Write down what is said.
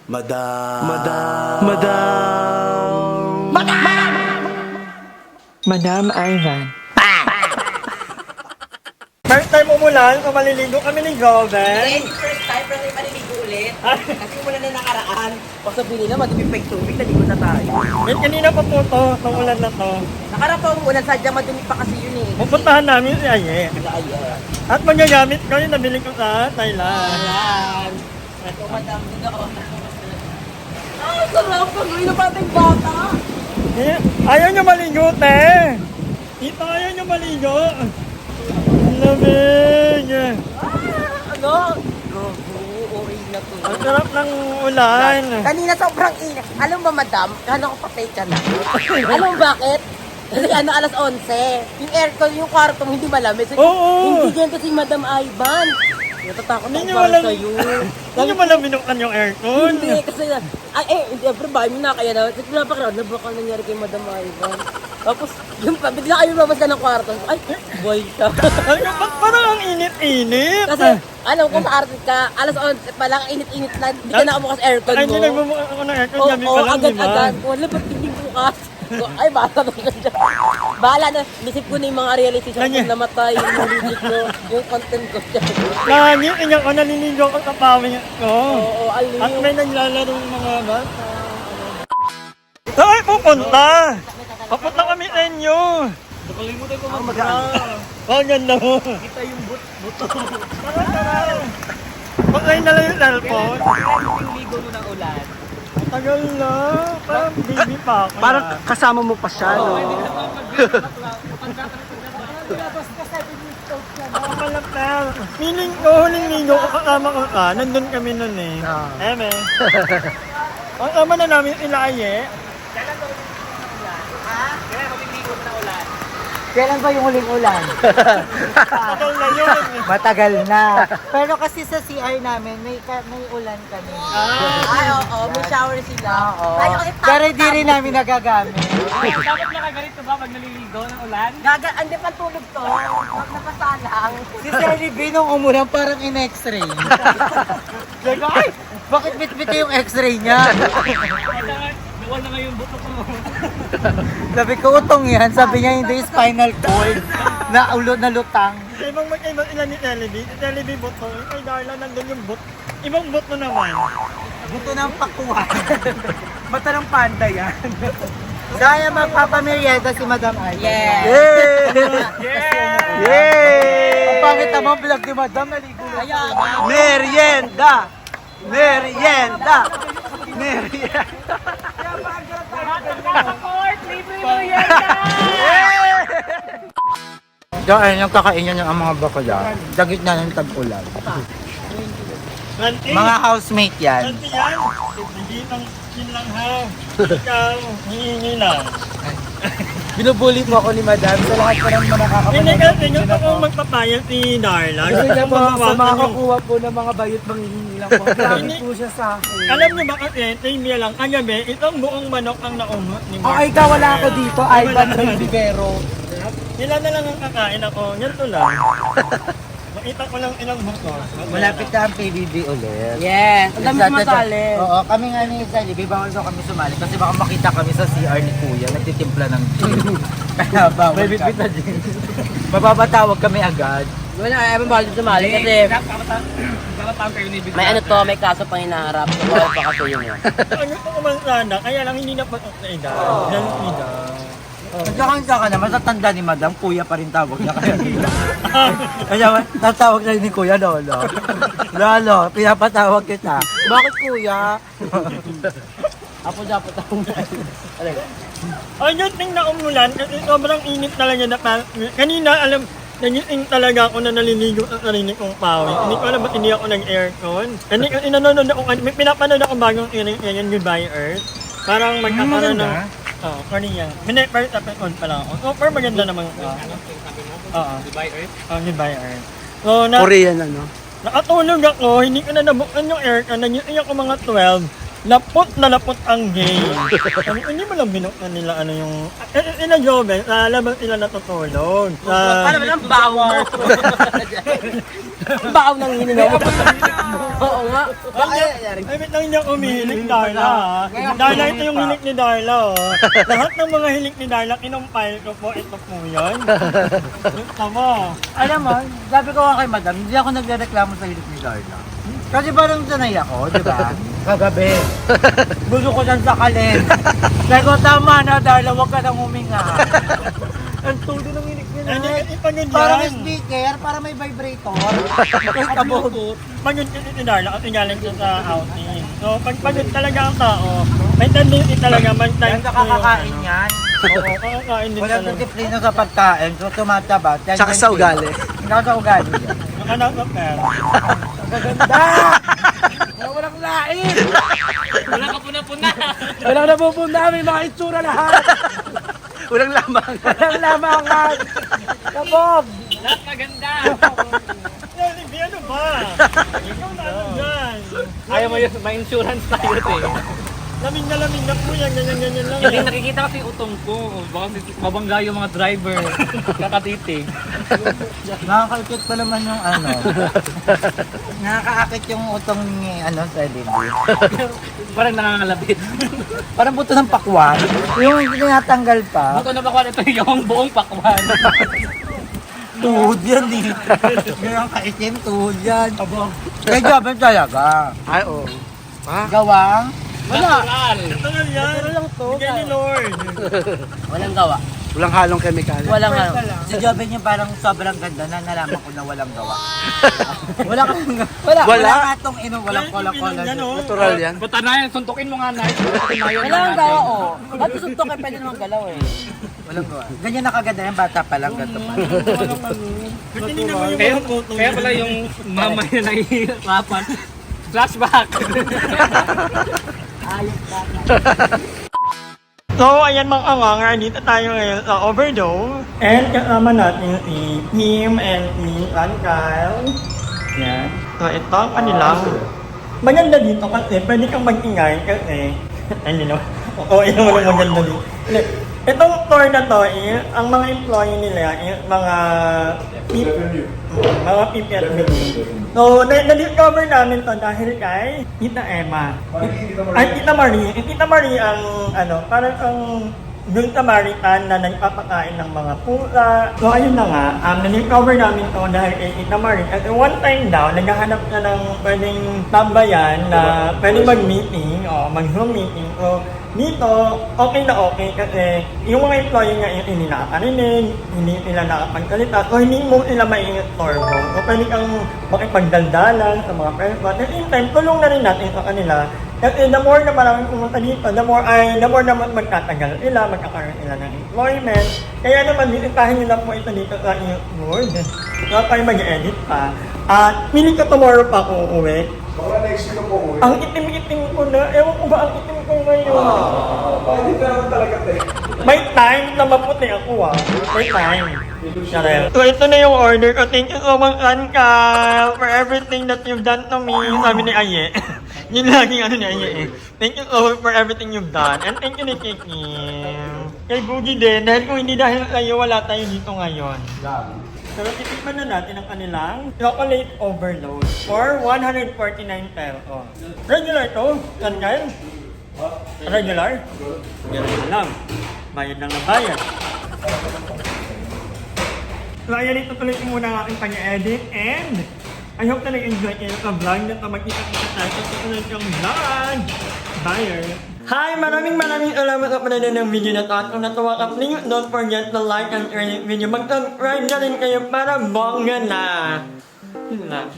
Madam. Madam Ivan. First time umulan, so maliligo kami ni Joven. First time, pero may maliligo ulit. Kasi umulan na nakaraan. Pag sabihin na, madumi pa yung tubig, naligo na tayo. Wait, kanina pa po to, itong ulan na to. Nakaraan pa umulan, sadyang madumi pa kasi yun eh. Pupuntahan namin si Aye. Ayan. At magagamit ko yung nabili ko sa Thailand. Ayan. Ito, madam, dito ako. Ah, sarap! Pag-uwi na pating bata! Eh, ayaw nyo maligo, te. Ito, ayaw nyo maligo. Lamig. Ano? Gogo, okay na to. Ang sarap ng ulan. Kanina sobrang init. Alam mo, madam, kala ko patay ka na. Alam mo bakit? Kasi alas 11. Yung aircon, yung kwarto mo, hindi malamig. So, Oo. Hindi ganito si Madam Ivan. Natatakot Hindi ako nyo para walang, sa'yo. hindi nyo walang binuksan yung aircon. Hindi, kasi siyempre bahay mo na kaya na. Kasi napakaraw, baka nangyari kay Madam Ivan. Tapos, yung bigla kayo lumabas ka ng kwarto. Ay, boy siya. Ay, ba't parang ang init-init? Kasi, alam ko sa arte ka, alas 11 pa lang, init-init na, hindi ka nakabukas aircon Ay, mo. hindi nagbubukas ako ng aircon Oo, gabi pa lang, di ba? agad-agad. Wala, ba't hindi bukas? So, ay, bahala na dyan. Bahala na. Nisip ko na yung mga realization Kanya. kung namatay, yung music ko, yung content ko dyan. Nangiting ako, naliligo ko sa pawing ko. Oo, aliw. At may naglalaro yung mga bata. Saan pupunta? Papunta kami sa inyo. Nakalimutan ko mag-ano. Oh, ganda mo. Kita yung buto. Tara, tara. Pagkain na lang yung cellphone. Yung ligo mo ng ulan. Tagal na. Parang baby pa ako. Parang kasama mo pa siya, no? Kapalapel. Meaning ko, huling ligo ko kasama ko ka. Nandun kami nun eh. Eme. Ang tama na namin sila Aye. Kailan ba yung huling ulan? Tagal na yun. Matagal na. Pero kasi sa CR namin, may ulan kami. Ay, oo, may shower sila. Oo. Ay, okay, Pero hindi rin namin nagagamit. Dapat nakaganito ba pag naliligo ng ulan? Hindi pa tulog to. Huwag napasalang. Si Sally B nung umulan parang in-x-ray. Sabi ko, ay, bakit bit-bit yung x-ray niya? Nawal na nga yung buto ko. Sabi ko, utong yan. Sabi niya, hindi spinal cord. Na ulo na lutang. Ibang magkaiba sila ni Telebi. Si Telebi buto. Ay, Darla, nandun yung buto. Ibang buto naman. Buto ng pakuhan. Mata ng panda yan. Kaya magpapamerienda si Madam Ay. Yes. Yay! Ang pangit naman vlog ni Madam, naligo na. Ayan. Merienda! Merienda! Merienda! Diyan yung kakainin niya ang mga bakla. Dagit na ng tag-ulan. Nanti. Mga housemate yan. Nanti yan. Hindi nang yun lang ha. Ikaw, hihingi lang. Binubuli mo ako ni Madam sa lahat pa ng mga Hindi kasi yung ako magpapayag si Darla. Kasi niya po sa Mabawasan mga yung- kakuha po ng mga bayot manghihingi lang po. Promise po siya sa akin. Alam niyo ba kasi, trivia lang, kagabi, itong buong manok ang naungot ni Mark. Ay, ikaw wala ako dito, Ivan Rivero. Sila na lang ang kakain ako. Ganito lang. Makita ko lang ilang buto. Malapit na ang PBB ulit. Yes. Ang dami sumasali. Oo, kami nga ni Sally, bawal daw kami sumali kasi baka makita kami sa CR ni Kuya, nagtitimpla ng gin. Kaya bawal kami. Na gin. Mapapatawag kami agad. Wala, ay bawal sumali kasi may ano to, may kaso pang hinaharap. So, bawal pa kasi yun yun. Ano ko man sana, kaya lang hindi na patok sa edad. Yan edad. Nagkakanta ka na, matatanda ni Madam, Kuya pa rin tawag niya kaya nila. Kaya tatawag na ni Kuya Lolo. Lolo, pinapatawag kita. Bakit Kuya? Apo dapat akong Ay, yung ting na umulan, kasi sobrang init talaga na kanina, alam, nagising talaga ako na naliligo sa sarili kong pawis. Hindi ko alam ba't hindi ako nag-aircon. Hindi ko inanonood ako, may pinapanood ako bagong ngayon, Goodbye Earth. Parang magkakaroon ng... Oo, Korean. First episode pa lang ako. Super maganda naman. Oo. Goodbye Earth? Oo, Goodbye Earth. So, Korean ano? nakatulog ako, hindi ko na nabuksan yung aircon, nagising ako mga 12. Lapot na lapot ang game. Hindi mo lang binuksan nila ano yung... Ina Joven, labang sila natutulog. Paano ba lang baw mo? Baw nang hinigaw mo. Oo nga. Ay, wait lang niya umihilig, Darla. Darla, ito yung hilik ni Darla. Lahat ng mga hilik ni Darla, kinumpile ko po, ito po yun. Tama. Alam mo, sabi ko nga kay madam, hindi ako nagrereklamo sa hilik ni Darla. Kasi parang sanay ako, di ba? Kagabi. Gusto ko siyang sakalin. Sabi ko, tama na Darla, huwag ka nang huminga. Ang tulo ng hilik niya Hindi na. kasi pagod Parang yan. speaker, para may vibrator. Tapos kabog. Pagod kasi ni Darla kasi galing siya sa outing. So, pag pagod talaga ang tao, may tendency talaga mag-time Yan sa kakakain yan. Oo, kakakain din Walang talaga. disiplina sa pagkain, so tumataba. Tsaka sa ugali. Tsaka sa ugali. Anak ng pera. Ang gaganda! Walang lain! Wala ka puna-puna. Walang napupunda, may mga itsura lahat! Walang lamang. Walang lamangan! Kabog! Lahat maganda. Hindi, ano ba? Ikaw na ano dyan? Ayaw mo yun, may insurance tayo eh. Lamig na po yan, ganyan-ganyan lang. Kasi nakikita kasi yung utong ko. Baka mabangga yung mga driver. Kakatitig. Nakakaikot pa naman yung ano. Nakakaakit yung utong ni ano sa Lindy. Parang nangangalabit. Parang buto ng pakwan. Yung tinatanggal pa. Buto na bakwan, ito yung buong pakwan. Tuhod yan eh. Yung kaitim, tuhod yan. Kaya job talaga. Ay, oo. Gawang? Wala. Natural. Natural yan. Natural lang to. Bigay ni Lord. Walang gawa. Walang halong chemical. Walang ano. Si Joven yung parang sobrang ganda na nalaman ko na walang gawa. Wala kang wala. Wala? Wala atong ino, walang kola-kola. Yan, oh. Natural yan. Buta na yan, suntukin mo nga na. Wala kang gawa, oh. Ba't suntok eh, pwede naman galaw eh. Walang gawa. Ganyan nakaganda yan, bata pa lang, ganito pa. Kasi hindi naman yung Kaya, mga photo. kaya pala yung mama niya nahihirapan. Flashback. So, ayan mga angangar, dito tayo ngayon sa Overdose. And kasama natin si Kim and si Kyle. Yan. So, ito ang kanilang. Maganda dito kasi pwede kang mag-ingay kasi. Ay, hindi naman. Oo, yun naman ang maganda dito. Itong tour na to, ang mga employee nila, mga PPFB. So, na-discover namin to dahil kay Tita Emma. Ay, Tita Marie. Tita Marie ang, parang ang yung Samaritan na nagpapakain ng mga pusa. So, ayun na nga, na-discover namin to dahil kay Tita Marie. At one time daw, naghahanap na ng pwedeng tambayan na pwedeng mag-meeting o mag-Zoom meeting. So, dito, okay na okay kasi yung mga employee nga hindi nakakarinig, hindi sila nakapagsalita, so hindi mo sila mai-istorbo. So pwede kang makipagdaldalan sa mga friends. But at the same time, tulong na rin natin sa kanila. Kasi the more na maraming pumunta dito, the more na magtatagal sila, magkakaroon sila ng employment. Kaya naman, bisitahin nila po ito dito sa Word. So kayo mag-edit pa. At pili ko tomorrow pa ako uuwi. Baka next week po uwi. Ang itim-itim ko na. Ewan ko ba ang itim ko ngayon? Hindi ka naman talaga tayo. May time na maputi ako May time. Charel. So ito na yung order ko. Thank you so much, Anka, for everything that you've done to me. Sabi ni Aye. Yun laging ano ni Aye eh. Thank you so much for everything you've done. And thank you ni Kikim. Kay Boogie din. Dahil kung hindi dahil kayo, wala tayo dito ngayon. Pero titikman na natin ang kanilang chocolate overload for 149 pesos. Regular to? Saan kayo? Regular? Ganun lang. Bayad lang na bayad. So ayan, ito tuloy ko muna ang aking pag-edit and I hope na nag-enjoy kayo sa vlog na ito. Magkita-kita tayo sa susunod yung vlog. Bye! Hi! Maraming salamat sa panonood ng video na ito. At kung natuwa ka, please don't forget to like and share this video. Mag-subscribe na rin kayo para bongga na. Yun na.